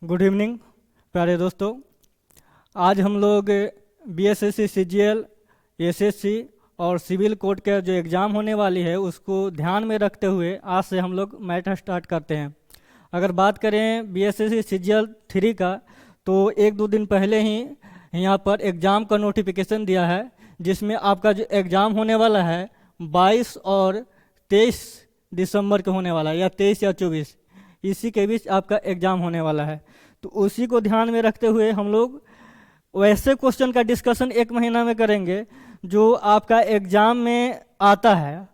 Good evening प्यारे दोस्तों। आज हम लोग बीएसएससी सीजीएल एसएससी और सिविल कोर्ट का जो एग्ज़ाम होने वाली है उसको ध्यान में रखते हुए आज से हम लोग मैथ स्टार्ट करते हैं। अगर बात करें बीएसएससी सीजीएल 3 का तो एक दो दिन पहले ही यहाँ पर एग्ज़ाम का नोटिफिकेशन दिया है, जिसमें आपका जो एग्ज़ाम होने वाला है 22 और 23 दिसंबर को होने वाला है, या 23 या 24 इसी के बीच आपका एग्ज़ाम होने वाला है। तो उसी को ध्यान में रखते हुए हम लोग वैसे क्वेश्चन का डिस्कशन एक महीना में करेंगे जो आपका एग्ज़ाम में आता है,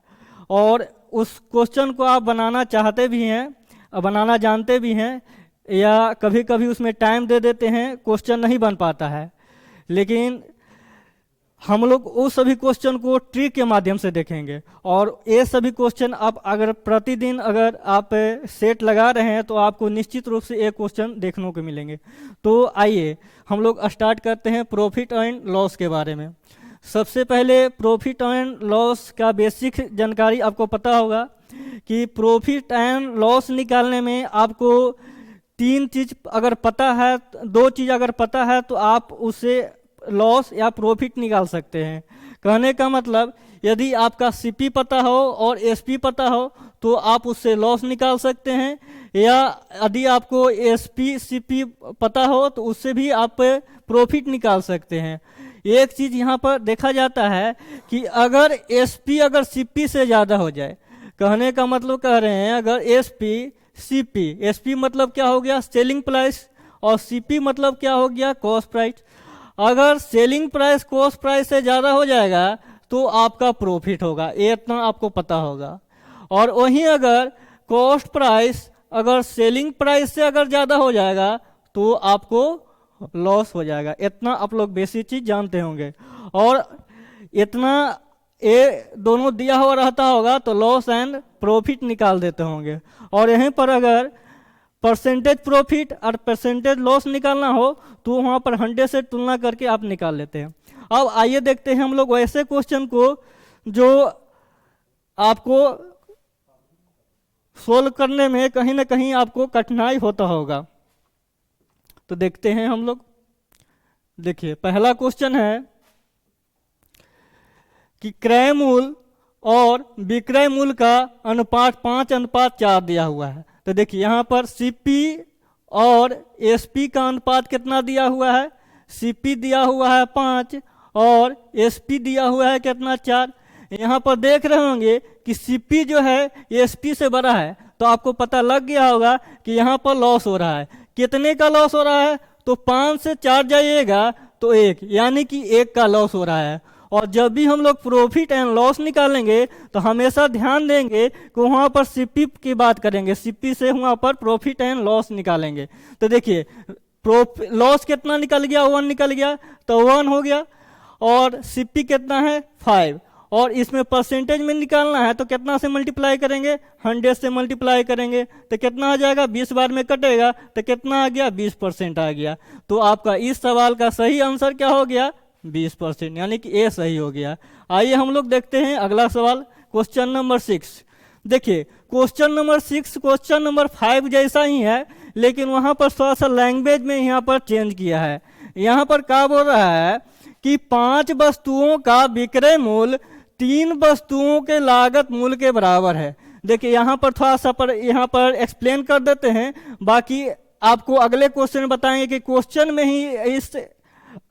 और उस क्वेश्चन को आप बनाना चाहते भी हैं, बनाना जानते भी हैं, या कभी कभी उसमें टाइम दे देते हैं, क्वेश्चन नहीं बन पाता है। लेकिन हम लोग उस सभी क्वेश्चन को ट्रिक के माध्यम से देखेंगे, और ये सभी क्वेश्चन आप अगर प्रतिदिन अगर आप सेट लगा रहे हैं तो आपको निश्चित रूप से एक क्वेश्चन देखने को मिलेंगे। तो आइए हम लोग स्टार्ट करते हैं प्रॉफिट एंड लॉस के बारे में। सबसे पहले प्रॉफिट एंड लॉस का बेसिक जानकारी आपको पता होगा कि प्रॉफिट एंड लॉस निकालने में आपको तीन चीज़ अगर पता है, दो चीज़ अगर पता है तो आप उससे लॉस या प्रॉफिट निकाल सकते हैं। कहने का मतलब यदि आपका सीपी पता हो और एसपी पता हो तो आप उससे लॉस निकाल सकते हैं, या यदि आपको एसपी सीपी पता हो तो उससे भी आप प्रॉफिट निकाल सकते हैं। एक चीज़ यहाँ पर देखा जाता है कि अगर एसपी अगर सीपी से ज़्यादा हो जाए, कहने का मतलब कह रहे हैं अगर एसपी सीपी, एसपी मतलब क्या हो गया सेलिंग प्राइस, और सीपी मतलब क्या हो गया कॉस्ट प्राइस। अगर सेलिंग प्राइस कॉस्ट प्राइस से ज़्यादा हो जाएगा तो आपका प्रॉफिट होगा, ये इतना आपको पता होगा। और वहीं अगर कॉस्ट प्राइस अगर सेलिंग प्राइस से अगर ज़्यादा हो जाएगा तो आपको लॉस हो जाएगा। इतना आप लोग बेसिक चीज़ जानते होंगे, और इतना ये दोनों दिया हुआ रहता होगा तो लॉस एंड प्रॉफिट निकाल देते होंगे। और यहीं पर अगर परसेंटेज प्रॉफिट और परसेंटेज लॉस निकालना हो तो वहाँ पर 100 से तुलना करके आप निकाल लेते हैं। अब आइए देखते हैं हम लोग वैसे क्वेश्चन को जो आपको सोल्व करने में कहीं ना कहीं आपको कठिनाई होता होगा। तो देखते हैं हम लोग। देखिए पहला क्वेश्चन है कि क्रय मूल्य और विक्रय मूल्य का अनुपात 5:4 दिया हुआ है। तो देखिए यहाँ पर सीपी और एसपी का अनुपात कितना दिया हुआ है, सीपी दिया हुआ है 5 और एसपी दिया हुआ है कितना 4। यहाँ पर देख रहे होंगे कि सीपी जो है एसपी से बड़ा है, तो आपको पता लग गया होगा कि यहाँ पर लॉस हो रहा है। कितने का लॉस हो रहा है, तो 5 से 4 जाइएगा तो 1, यानी कि 1 का लॉस हो रहा है। और जब भी हम लोग प्रॉफिट एंड लॉस निकालेंगे तो हमेशा ध्यान देंगे कि वहाँ पर सीपी की बात करेंगे, सीपी से वहाँ पर प्रॉफिट एंड लॉस निकालेंगे। तो देखिए लॉस कितना निकल गया, 1 निकल गया, तो 1 हो गया। और सीपी कितना है 5, और इसमें परसेंटेज में निकालना है तो कितना से मल्टीप्लाई करेंगे, 100 से मल्टीप्लाई करेंगे तो कितना आ जाएगा, 20 बार में कटेगा तो कितना आ गया 20% आ गया। तो आपका इस सवाल का सही आंसर क्या हो गया 20%, यानी कि ए सही हो गया। आइए हम लोग देखते हैं अगला सवाल, क्वेश्चन नंबर 6। देखिए क्वेश्चन नंबर 6 क्वेश्चन नंबर 5 जैसा ही है, लेकिन वहाँ पर थोड़ा सा लैंग्वेज में यहाँ पर चेंज किया है। यहाँ पर क्या बोल रहा है कि 5 वस्तुओं का विक्रय मूल्य 3 वस्तुओं के लागत मूल्य के बराबर है। देखिए यहाँ पर थोड़ा सा यहाँ पर एक्सप्लेन कर देते हैं, बाकी आपको अगले क्वेश्चन बताएंगे कि क्वेश्चन में ही इस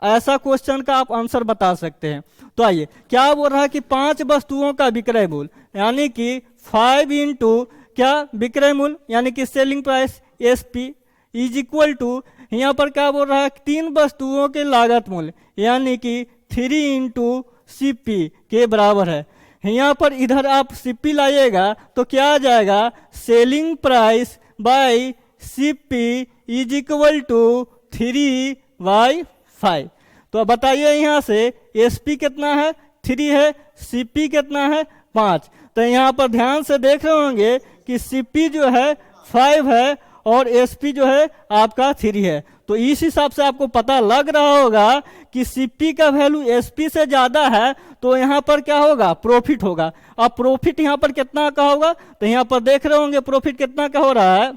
ऐसा क्वेश्चन का आप आंसर बता सकते हैं। तो आइए क्या बोल रहा है कि 5 वस्तुओं का विक्रय मूल्य, यानी कि 5 इंटू क्या विक्रय मूल्य, यानी कि selling price SP is equal to, यहाँ पर क्या बोल रहा है 3 वस्तुओं के लागत मूल्य, यानी कि 3 इंटू सीपी के बराबर है। यहाँ पर इधर आप सीपी लाइएगा तो क्या आ जाएगा, selling price by CP is equal to 3/5। तो बताइए यहाँ से एसपी कितना है 3 है, सीपी कितना है 5। तो यहाँ पर ध्यान से देख रहे होंगे कि सीपी जो है 5 है और एसपी जो है आपका 3 है। तो इस हिसाब से आपको पता लग रहा होगा कि सीपी का वैल्यू एसपी से ज़्यादा है तो यहाँ पर क्या होगा, प्रॉफिट होगा। अब प्रॉफिट यहाँ पर कितना का होगा, तो यहाँ पर देख रहे होंगे प्रॉफिट कितना का हो रहा है,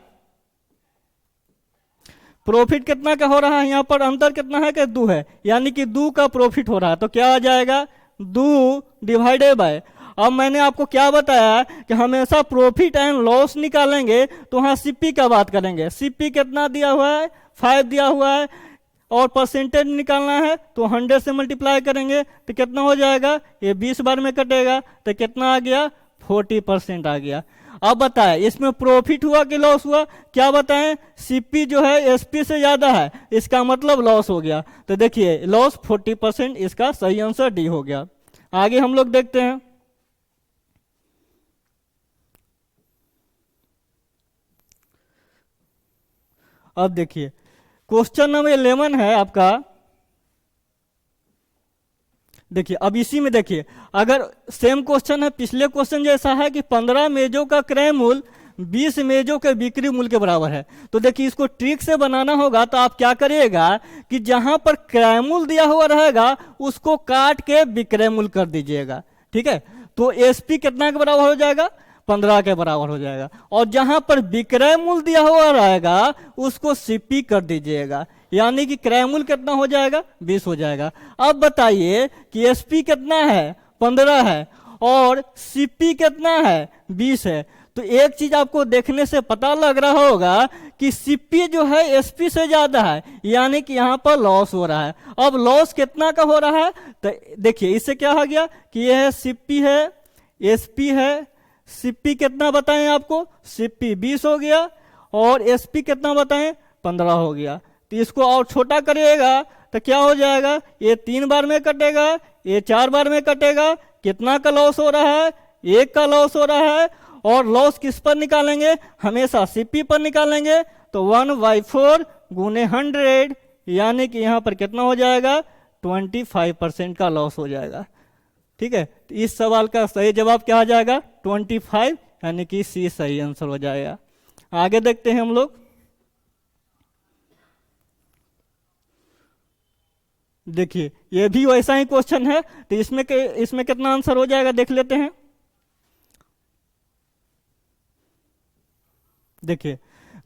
प्रॉफिट कितना का हो रहा है, यहाँ पर अंतर कितना है कि 2 है, यानी कि 2 का प्रॉफिट हो रहा है। तो क्या आ जाएगा 2 डिवाइडेड बाय। अब मैंने आपको क्या बताया कि हमेशा प्रॉफिट एंड लॉस निकालेंगे तो वहाँ सीपी का बात करेंगे। सीपी कितना दिया हुआ है, 5 दिया हुआ है, और परसेंटेज निकालना है तो 100 से मल्टीप्लाई करेंगे तो कितना हो जाएगा, ये 20 बार में कटेगा तो कितना आ गया, 40% आ गया। अब बताएं इसमें प्रॉफिट हुआ कि लॉस हुआ, क्या बताएं, सीपी जो है एसपी से ज्यादा है, इसका मतलब लॉस हो गया। तो देखिए लॉस 40%, इसका सही आंसर डी हो गया। आगे हम लोग देखते हैं। अब देखिए क्वेश्चन नंबर 11 है आपका। देखिए अब इसी में देखिए, अगर सेम क्वेश्चन है, पिछले क्वेश्चन जैसा है कि 15 मेजों का क्रय मूल्य 20 मेजों के बिक्री मूल्य के बराबर है। तो देखिए इसको ट्रिक से बनाना होगा। तो आप क्या करिएगा कि जहां पर क्रय मूल्य दिया हुआ रहेगा उसको काट के विक्रय मूल्य कर दीजिएगा। ठीक है, तो एसपी कितना के बराबर हो जाएगा, 15 के बराबर हो जाएगा। और जहां पर विक्रय मूल्य दिया हुआ रहेगा उसको सीपी कर दीजिएगा, यानी कि क्रय मूल्य कितना हो जाएगा, 20 हो जाएगा। अब बताइए कि एसपी कितना है, 15 है, और सीपी कितना है, 20 है। तो एक चीज आपको देखने से पता लग रहा होगा कि सीपी जो है एसपी से ज्यादा है, यानी कि यहाँ पर लॉस हो रहा है। अब लॉस कितना का हो रहा है, तो देखिए इससे क्या हो गया कि यह है सीपी है, एसपी है, सीपी कितना बताएं आपको, सीपी 20 हो गया, और एसपी कितना बताएं, 15 हो गया। तो इसको और छोटा करिएगा तो क्या हो जाएगा, ये 3 बार में कटेगा, ये 4 बार में कटेगा, कितना का लॉस हो रहा है, 1 का लॉस हो रहा है। और लॉस किस पर निकालेंगे, हमेशा सीपी पर निकालेंगे। तो 1/4 गुने 100, यानी कि यहाँ पर कितना हो जाएगा, 25% का लॉस हो जाएगा। ठीक है, तो इस सवाल का सही जवाब क्या आ जाएगा, 25, यानी कि सी सही आंसर हो जाएगा। आगे देखते हैं हम लोग। देखिए ये भी वैसा ही क्वेश्चन है, तो इसमें कितना आंसर हो जाएगा देख लेते हैं। देखिए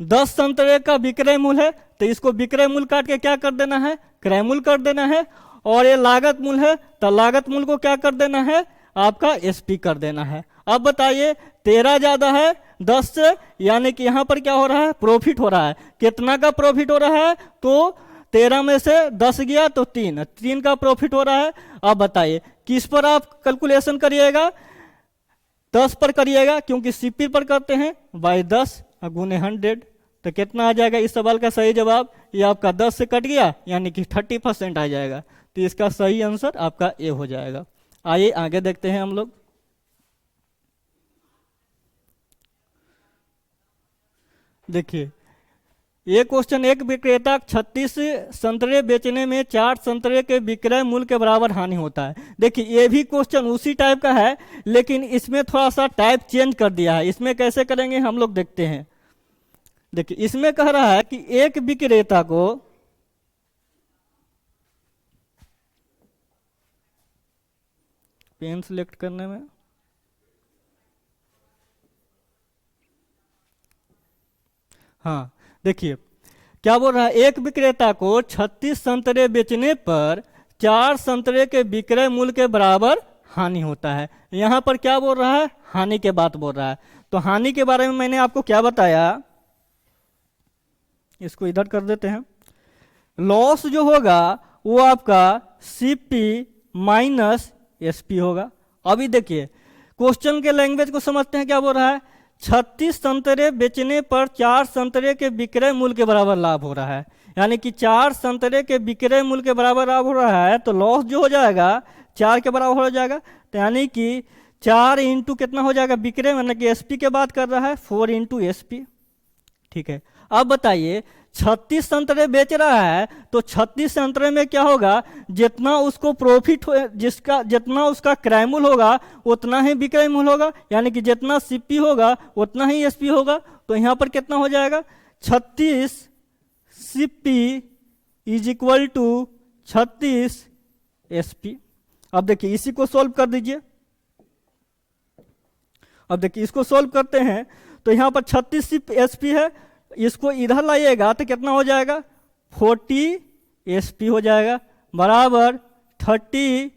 10 संतरे का विक्रय मूल्य है, तो इसको विक्रय मूल्य काट के क्या कर देना है, क्रय मूल्य कर देना है। और ये लागत मूल्य है, तो लागत मूल्य को क्या कर देना है, आपका एसपी कर देना है। अब बताइए 13 ज्यादा है 10 से, यानी कि यहां पर क्या हो रहा है, प्रॉफिट हो रहा है। कितना का प्रॉफिट हो रहा है, तो 13 में से 10 गया तो 3 का प्रॉफिट हो रहा है। अब बताइए किस पर आप कैलकुलेशन करिएगा, 10 पर करिएगा, क्योंकि सीपी पर करते हैं, बाई 10 गुने 100। तो कितना आ जाएगा इस सवाल का सही जवाब, ये आपका 10 से कट गया, यानी कि 30% आ जाएगा। तो इसका सही आंसर आपका ए हो जाएगा। आइए आगे देखते हैं हम लोग। देखिए ये क्वेश्चन, एक विक्रेता 36 संतरे बेचने में 4 संतरे के विक्रय मूल्य के बराबर हानि होता है। देखिए ये भी क्वेश्चन उसी टाइप का है, लेकिन इसमें थोड़ा सा टाइप चेंज कर दिया है। इसमें कैसे करेंगे हम लोग देखते हैं। देखिए इसमें कह रहा है कि एक विक्रेता को पेन सिलेक्ट करने में, हाँ देखिए क्या बोल रहा है, एक विक्रेता को 36 संतरे बेचने पर 4 संतरे के विक्रय मूल्य के बराबर हानि होता है। यहां पर क्या बोल रहा है, हानि के बात बोल रहा है। तो हानि के बारे में मैंने आपको क्या बताया, इसको इधर कर देते हैं। लॉस जो होगा वो आपका सीपी माइनस एसपी होगा। अभी देखिए क्वेश्चन के लैंग्वेज को समझते हैं, क्या बोल रहा है, 36 संतरे बेचने पर 4 संतरे के विक्रय मूल्य के बराबर लाभ हो रहा है, यानी कि 4 संतरे के विक्रय मूल्य के बराबर लाभ हो रहा है। तो लॉस जो हो जाएगा 4 के बराबर हो जाएगा, तो यानी कि 4 इंटू कितना हो जाएगा विक्रय, मतलब कि एसपी के बात कर रहा है, 4 इंटू एसपी। ठीक है, अब बताइए 36 संतरे बेच रहा है, तो 36 संतरे में क्या होगा, जितना उसको प्रॉफिट हो, जितना उसका क्रय मूल्य होगा उतना ही विक्रय मूल्य होगा, यानी कि जितना सीपी होगा उतना ही एसपी होगा। तो यहाँ पर कितना हो जाएगा, 36 CP is equal to 36 SP. अब देखिए इसी को सॉल्व कर दीजिए। अब देखिए इसको सॉल्व करते हैं, तो यहाँ पर 36 एसपी है, इसको इधर लाइएगा तो कितना हो जाएगा, 40 SP हो जाएगा बराबर 30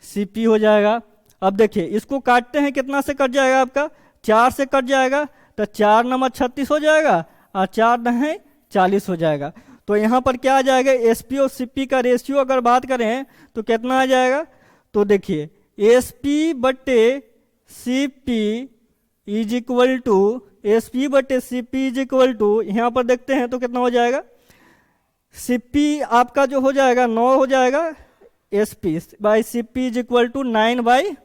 CP हो जाएगा। अब देखिए इसको काटते हैं, कितना से कट जाएगा आपका, 4 से कट जाएगा, तो 4 नंबर 36 हो जाएगा और 4 नहीं 40 हो जाएगा। तो यहाँ पर क्या आ जाएगा, SP और CP का रेशियो अगर बात करें तो कितना आ जाएगा, तो देखिए SP बटे CP is equal to, SP बटे CP इज इक्वल टू, यहाँ पर देखते हैं तो कितना हो जाएगा, CP आपका जो हो जाएगा 9 हो जाएगा, SP by CP is equal to 9/10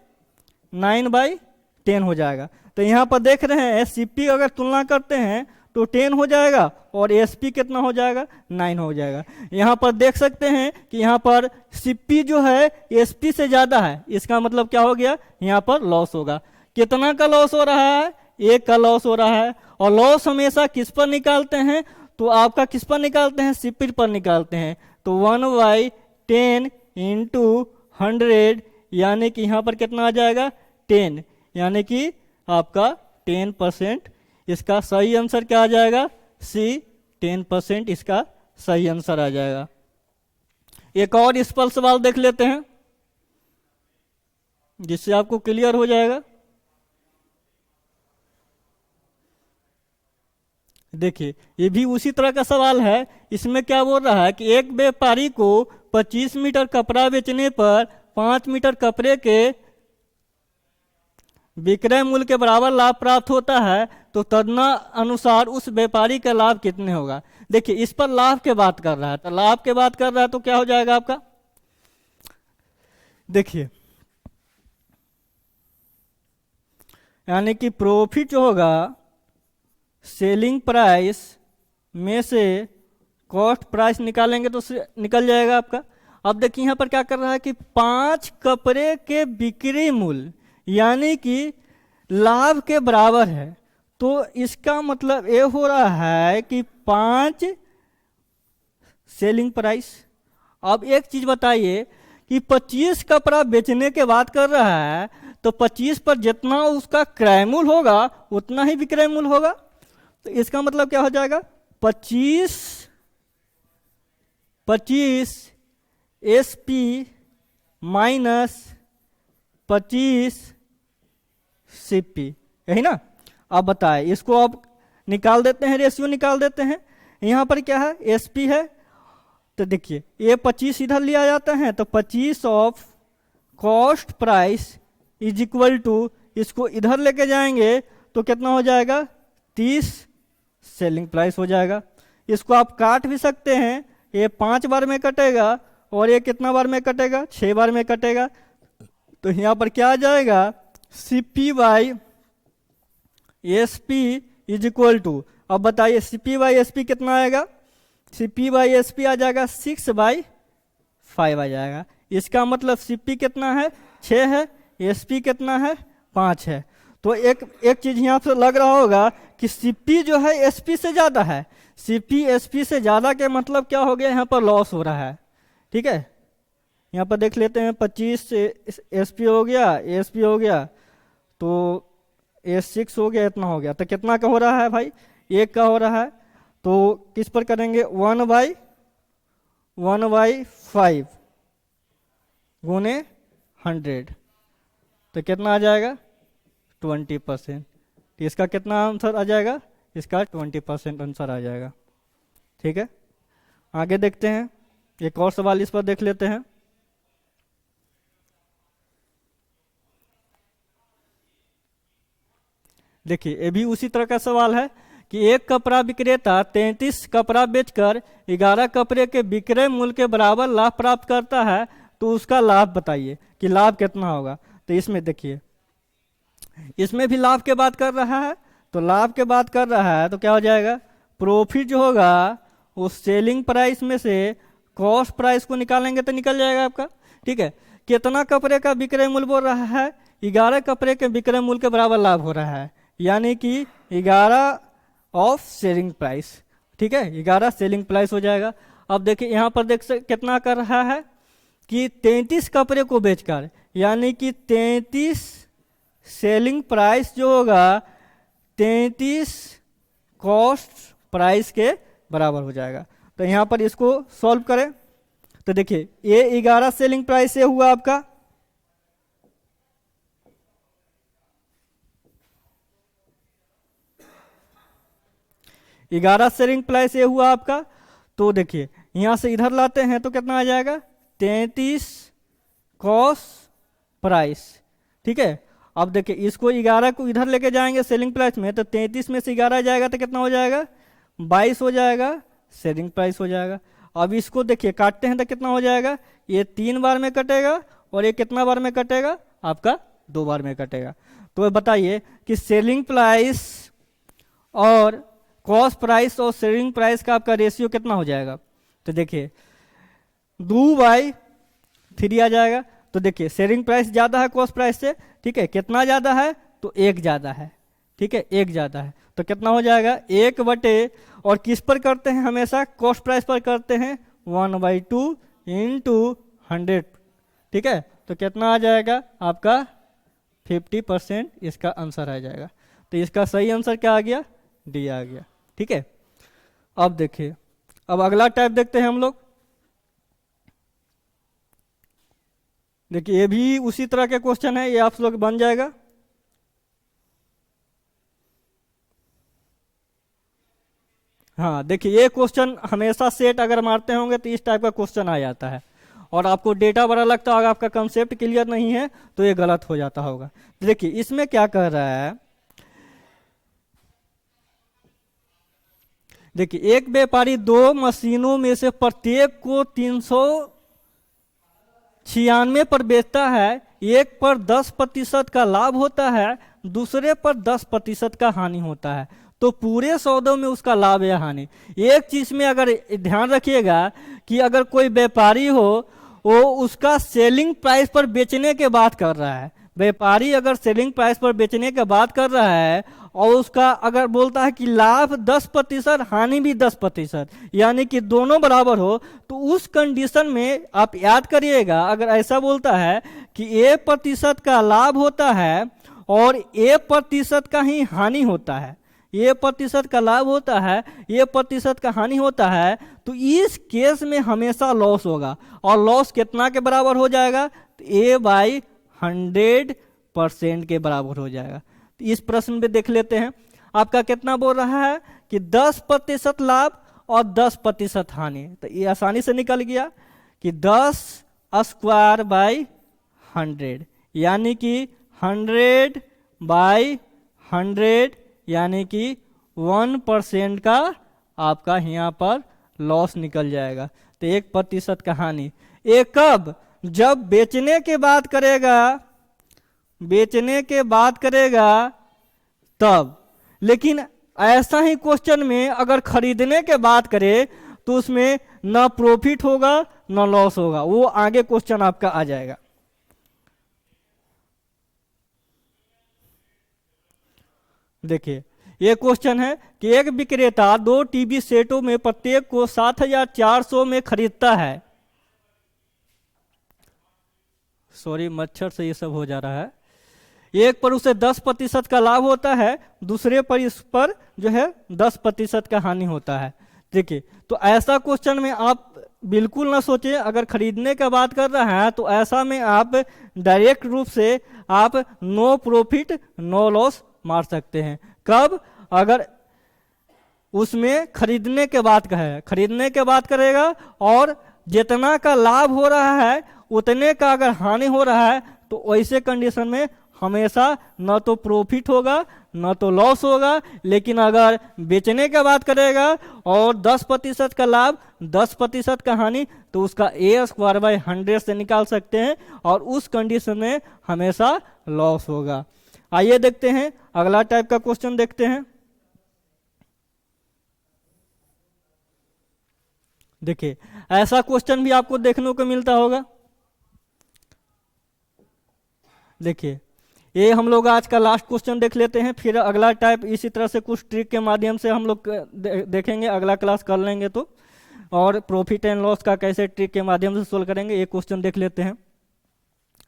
हो जाएगा। तो यहाँ पर देख रहे हैं CP अगर तुलना करते हैं तो 10 हो जाएगा और SP कितना हो जाएगा, 9 हो जाएगा। यहाँ पर देख सकते हैं कि यहाँ पर CP जो है SP से ज़्यादा है, इसका मतलब क्या हो गया, यहाँ पर लॉस होगा। कितना का लॉस हो रहा है, 1 का लॉस हो रहा है। और लॉस हमेशा किस पर निकालते हैं, तो आपका किस पर निकालते हैं, CP पर निकालते हैं। तो 1/10 इंटू 100 यानी कि यहाँ पर कितना आ जाएगा, 10, यानी कि आपका 10%। इसका सही आंसर क्या आ जाएगा, C, 10% इसका सही आंसर आ जाएगा। एक और इस पर सवाल देख लेते हैं जिससे आपको क्लियर हो जाएगा। देखिए ये भी उसी तरह का सवाल है। इसमें क्या बोल रहा है कि एक व्यापारी को 25 मीटर कपड़ा बेचने पर 5 मीटर कपड़े के विक्रय मूल्य के बराबर लाभ प्राप्त होता है, तो तदनुसार उस व्यापारी का लाभ कितने होगा। देखिए इस पर लाभ के बात कर रहा है, तो लाभ के बात कर रहा है तो क्या हो जाएगा आपका, देखिए यानी कि प्रॉफिट जो होगा सेलिंग प्राइस में से कॉस्ट प्राइस निकालेंगे तो निकल जाएगा आपका। अब देखिए यहाँ पर क्या कर रहा है कि 5 कपड़े के बिक्री मूल्य यानी कि लाभ के बराबर है, तो इसका मतलब ये हो रहा है कि 5 सेलिंग प्राइस। अब एक चीज बताइए कि 25 कपड़ा बेचने के बात कर रहा है, तो 25 पर जितना उसका क्रय मूल्य होगा उतना ही विक्रय मूल्य होगा। तो इसका मतलब क्या हो जाएगा, 25 SP माइनस 25 CP, यही ना। अब बताए इसको अब निकाल देते हैं, रेशियो निकाल देते हैं। यहाँ पर क्या है, SP है, तो देखिए ये 25 इधर लिया जाता है, तो 25 of cost price is equal to, इसको इधर लेके जाएंगे तो कितना हो जाएगा, 30 सेलिंग प्राइस हो जाएगा। इसको आप काट भी सकते हैं, ये 5 बार में कटेगा और ये कितना बार में कटेगा, 6 बार में कटेगा। तो यहाँ पर क्या आ जाएगा, CP by SP is equal to, अब बताइए CP बाई SP कितना आएगा, CP बाई SP आ जाएगा 6/5 आ जाएगा। इसका मतलब CP कितना है, 6 है, SP कितना है, 5 है। तो एक चीज यहाँ से लग रहा होगा कि CP जो है SP से ज़्यादा है। CP SP से ज़्यादा के मतलब क्या हो गया, यहाँ पर लॉस हो रहा है। ठीक है, यहाँ पर देख लेते हैं, 25 SP हो गया, SP हो गया, तो S6 हो गया, इतना हो गया। तो कितना का हो रहा है भाई, 1 का हो रहा है। तो किस पर करेंगे, 1/5 गुने 100, तो कितना आ जाएगा, 20%। तो इसका कितना आंसर आ जाएगा, इसका 20% आंसर आ जाएगा। ठीक है, आगे देखते हैं, एक और सवाल इस पर देख लेते हैं। देखिए ये भी उसी तरह का सवाल है कि एक कपड़ा विक्रेता 33 कपड़ा बेचकर 11 कपड़े के विक्रय मूल्य के बराबर लाभ प्राप्त करता है, तो उसका लाभ बताइए कि लाभ कितना होगा। तो इसमें देखिए इसमें भी लाभ के बात कर रहा है, तो लाभ के बात कर रहा है तो क्या हो जाएगा, प्रॉफिट जो होगा उस सेलिंग प्राइस में से कॉस्ट प्राइस को निकालेंगे तो निकल जाएगा आपका। ठीक है, कितना कपड़े का विक्रय मूल्य बोल रहा है, 11 कपड़े के विक्रय मूल्य के बराबर लाभ हो रहा है, यानी कि 11 ऑफ सेलिंग प्राइस। ठीक है, 11 सेलिंग प्राइस हो जाएगा। अब देखिए यहाँ पर देख कितना कर रहा है कि 33 कपड़े को बेचकर, यानी कि 33 सेलिंग प्राइस जो होगा 33 कॉस्ट प्राइस के बराबर हो जाएगा। तो यहाँ पर इसको सॉल्व करें तो देखिए ये 11 सेलिंग प्राइस से हुआ आपका, ग्यारह सेलिंग प्राइस ये हुआ आपका। तो देखिए यहां से इधर लाते हैं तो कितना आ जाएगा 33 कॉस्ट प्राइस। ठीक है, अब देखिए इसको 11 को इधर लेके जाएंगे सेलिंग प्राइस में, तो 33 में से 11 जाएगा तो कितना हो जाएगा 22 हो जाएगा, सेलिंग प्राइस हो जाएगा। अब इसको देखिए काटते हैं तो कितना हो जाएगा, ये 3 बार में कटेगा और ये कितना बार में कटेगा आपका 2 बार में कटेगा। तो बताइए कि सेलिंग प्राइस और कॉस्ट प्राइस और सेलिंग प्राइस का आपका रेशियो कितना हो जाएगा। तो देखिए 2/3 आ जाएगा। तो देखिए सेलिंग प्राइस ज़्यादा है कॉस्ट प्राइस से, ठीक है, कितना ज़्यादा है तो 1 ज़्यादा है, ठीक है, 1 ज़्यादा है। तो कितना हो जाएगा 1/, और किस पर करते हैं हमेशा कॉस्ट प्राइस पर करते हैं 1/2 × 100, ठीक है। तो कितना आ जाएगा आपका 50% इसका आंसर आ जाएगा। तो इसका सही आंसर क्या आ गया, डी आ गया, ठीक है। अब देखिए अब अगला टाइप देखते हैं हम लोग। देखिए ये भी उसी तरह के क्वेश्चन है, ये आप लोग बन जाएगा। हाँ देखिए ये क्वेश्चन हमेशा सेट अगर मारते होंगे तो इस टाइप का क्वेश्चन आ जाता है, और आपको डेटा बड़ा लगता होगा, आपका कंसेप्ट क्लियर नहीं है तो ये गलत हो जाता होगा। तो देखिए इसमें क्या कह रहा है, देखिए एक व्यापारी 2 मशीनों में से प्रत्येक को 396 पर बेचता है, एक पर 10% का लाभ होता है, दूसरे पर 10% का हानि होता है। तो पूरे सौदों में उसका लाभ या हानि। एक चीज में अगर ध्यान रखिएगा कि अगर कोई व्यापारी हो वो उसका सेलिंग प्राइस पर बेचने के बात कर रहा है, व्यापारी अगर सेलिंग प्राइस पर बेचने के बात कर रहा है और उसका अगर बोलता है कि लाभ 10% हानि भी 10%, यानी कि दोनों बराबर हो, तो उस कंडीशन में आप याद करिएगा अगर ऐसा बोलता है कि A% का लाभ होता है और A% का ही हानि होता है, A% का लाभ होता है, A% का हानि होता है, तो इस केस में हमेशा लॉस होगा। और लॉस कितना के बराबर हो जाएगा, तो A/100% के बराबर हो जाएगा। तो इस प्रश्न में देख लेते हैं आपका कितना बोल रहा है कि 10% लाभ और 10% हानि। तो ये आसानी से निकल गया कि 10²/100 यानी कि 100/100 यानी कि 1% का आपका यहाँ पर लॉस निकल जाएगा। तो 1% का हानि। एक कब, जब बेचने के बाद करेगा, बेचने के बाद करेगा तब। लेकिन ऐसा ही क्वेश्चन में अगर खरीदने के बाद करे तो उसमें ना प्रॉफिट होगा ना लॉस होगा, वो आगे क्वेश्चन आपका आ जाएगा। देखिए ये क्वेश्चन है कि एक विक्रेता 2 टीवी सेटों में प्रत्येक को 7,400 में खरीदता है। सॉरी मच्छर से ये सब हो जा रहा है। एक पर उसे 10% का लाभ होता है, दूसरे पर इस पर जो है 10% का हानि होता है। देखिए तो ऐसा क्वेश्चन में आप बिल्कुल ना सोचें, अगर खरीदने का बात कर रहा है तो ऐसा में आप डायरेक्ट रूप से आप नो प्रॉफिट नो लॉस मार सकते हैं। कब, अगर उसमें खरीदने के बाद कहे, खरीदने के बाद करेगा और जितना का लाभ हो रहा है उतने का अगर हानि हो रहा है तो वैसे कंडीशन में हमेशा न तो प्रॉफिट होगा न तो लॉस होगा। लेकिन अगर बेचने के बाद करेगा और 10% का लाभ 10% का हानि, तो उसका A²/100 से निकाल सकते हैं और उस कंडीशन में हमेशा लॉस होगा। आइए देखते हैं अगला टाइप का क्वेश्चन देखते हैं। देखिए ऐसा क्वेश्चन भी आपको देखने को मिलता होगा। देखिए ये हम लोग आज का लास्ट क्वेश्चन देख लेते हैं, फिर अगला टाइप इसी तरह से कुछ ट्रिक के माध्यम से हम लोग देखेंगे, अगला क्लास कर लेंगे तो। और प्रॉफिट एंड लॉस का कैसे ट्रिक के माध्यम से सोल्व करेंगे, ये क्वेश्चन देख लेते हैं।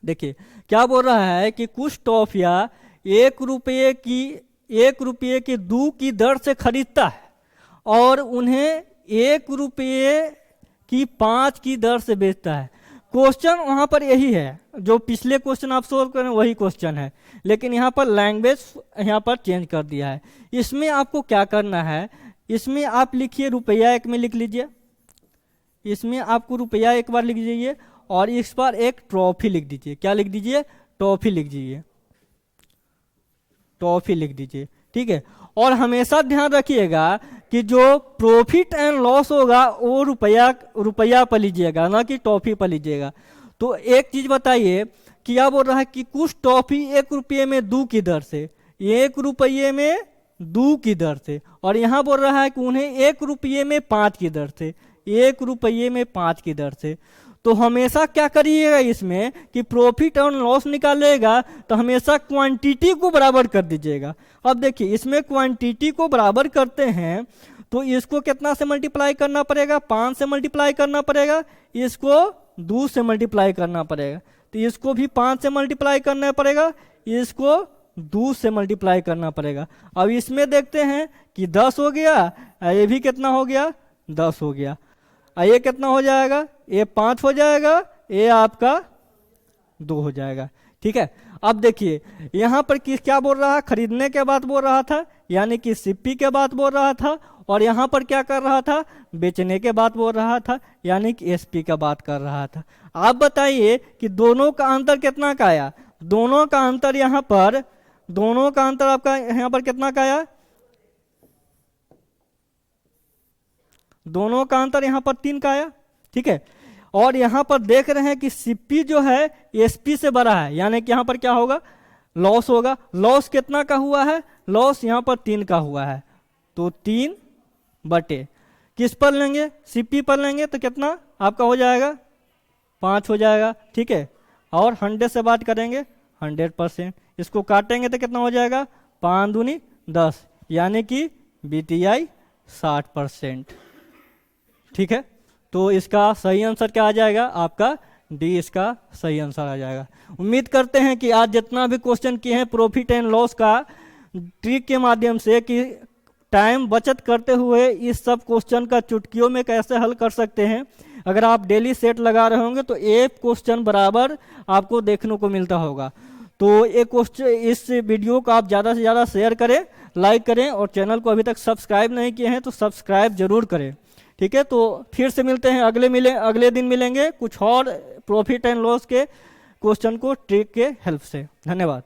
देखिए क्या बोल रहा है कि कुछ टॉफियाँ 1 रुपये की 2 की दर से खरीदता है और उन्हें ₹1 की 5 की दर से बेचता है। क्वेश्चन वहां पर यही है, जो पिछले क्वेश्चन आप सोल्व करें वही क्वेश्चन है, लेकिन यहाँ पर लैंग्वेज यहाँ पर चेंज कर दिया है। इसमें आपको क्या करना है, इसमें आप लिखिए ₹1 में लिख लीजिए, इसमें आपको ₹1 एक बार लिख दीजिए और इस बार एक ट्रॉफी लिख दीजिए। क्या लिख दीजिए? ट्रॉफी लिख दीजिए, ट्रॉफी लिख दीजिए, ठीक है। और हमेशा ध्यान रखिएगा कि जो प्रॉफिट एंड लॉस होगा वो रुपया पर लीजिएगा, ना कि टॉफी पर लीजिएगा। तो एक चीज बताइए, क्या बोल रहा है कि कुछ टॉफी ₹1 में 2 की दर से, ₹1 में 2 की दर से, और यहाँ बोल रहा है कि उन्हें ₹1 में 5 की दर से, ₹1 में 5 की दर से। तो हमेशा क्या करिएगा इसमें कि प्रॉफिट और लॉस निकालेगा तो हमेशा क्वांटिटी को बराबर कर दीजिएगा। अब देखिए इसमें क्वांटिटी को बराबर करते हैं तो इसको कितना से मल्टीप्लाई करना पड़ेगा? 5 से मल्टीप्लाई करना पड़ेगा, इसको 2 से मल्टीप्लाई करना पड़ेगा, तो इसको भी 5 से मल्टीप्लाई करना पड़ेगा, इसको 2 से मल्टीप्लाई करना पड़ेगा। अब इसमें देखते हैं कि 10 हो गया, ये भी कितना हो गया? 10 हो गया। ये कितना हो जाएगा? ये 5 हो जाएगा, ये आपका 2 हो जाएगा, ठीक है। अब देखिए यहाँ पर क्या बोल रहा है? खरीदने के बाद बोल रहा था, यानी कि सीपी के बाद बोल रहा था, और यहाँ पर क्या कर रहा था? बेचने के बाद बोल रहा था, यानी कि एसपी का बात कर रहा था। आप बताइए कि दोनों का अंतर कितना का आया? दोनों का अंतर यहाँ पर, दोनों का अंतर आपका यहाँ पर कितना का आया? दोनों का अंतर यहाँ पर 3 का आया, ठीक है। और यहाँ पर देख रहे हैं कि सीपी जो है एसपी से बड़ा है, यानी कि यहाँ पर क्या होगा? लॉस होगा। लॉस कितना का हुआ है? लॉस यहाँ पर 3 का हुआ है, तो 3 बटे किस पर लेंगे? सीपी पर लेंगे तो कितना आपका हो जाएगा? 5 हो जाएगा, ठीक है। और 100 से बात करेंगे 100%, इसको काटेंगे तो कितना हो जाएगा? 5 दूनी 10, यानी कि बीटीआई 60%, ठीक है। तो इसका सही आंसर क्या आ जाएगा? आपका डी इसका सही आंसर आ जाएगा। उम्मीद करते हैं कि आज जितना भी क्वेश्चन किए हैं प्रॉफिट एंड लॉस का ट्रिक के माध्यम से, कि टाइम बचत करते हुए इस सब क्वेश्चन का चुटकियों में कैसे हल कर सकते हैं। अगर आप डेली सेट लगा रहे होंगे तो एक क्वेश्चन बराबर आपको देखने को मिलता होगा। तो एक क्वेश्चन, इस वीडियो को आप ज़्यादा से ज़्यादा शेयर करें, लाइक करें, और चैनल को अभी तक सब्सक्राइब नहीं किए हैं तो सब्सक्राइब जरूर करें, ठीक है। तो फिर से मिलते हैं, अगले दिन मिलेंगे कुछ और प्रॉफिट एंड लॉस के क्वेश्चन को ट्रिक के हेल्प से। धन्यवाद।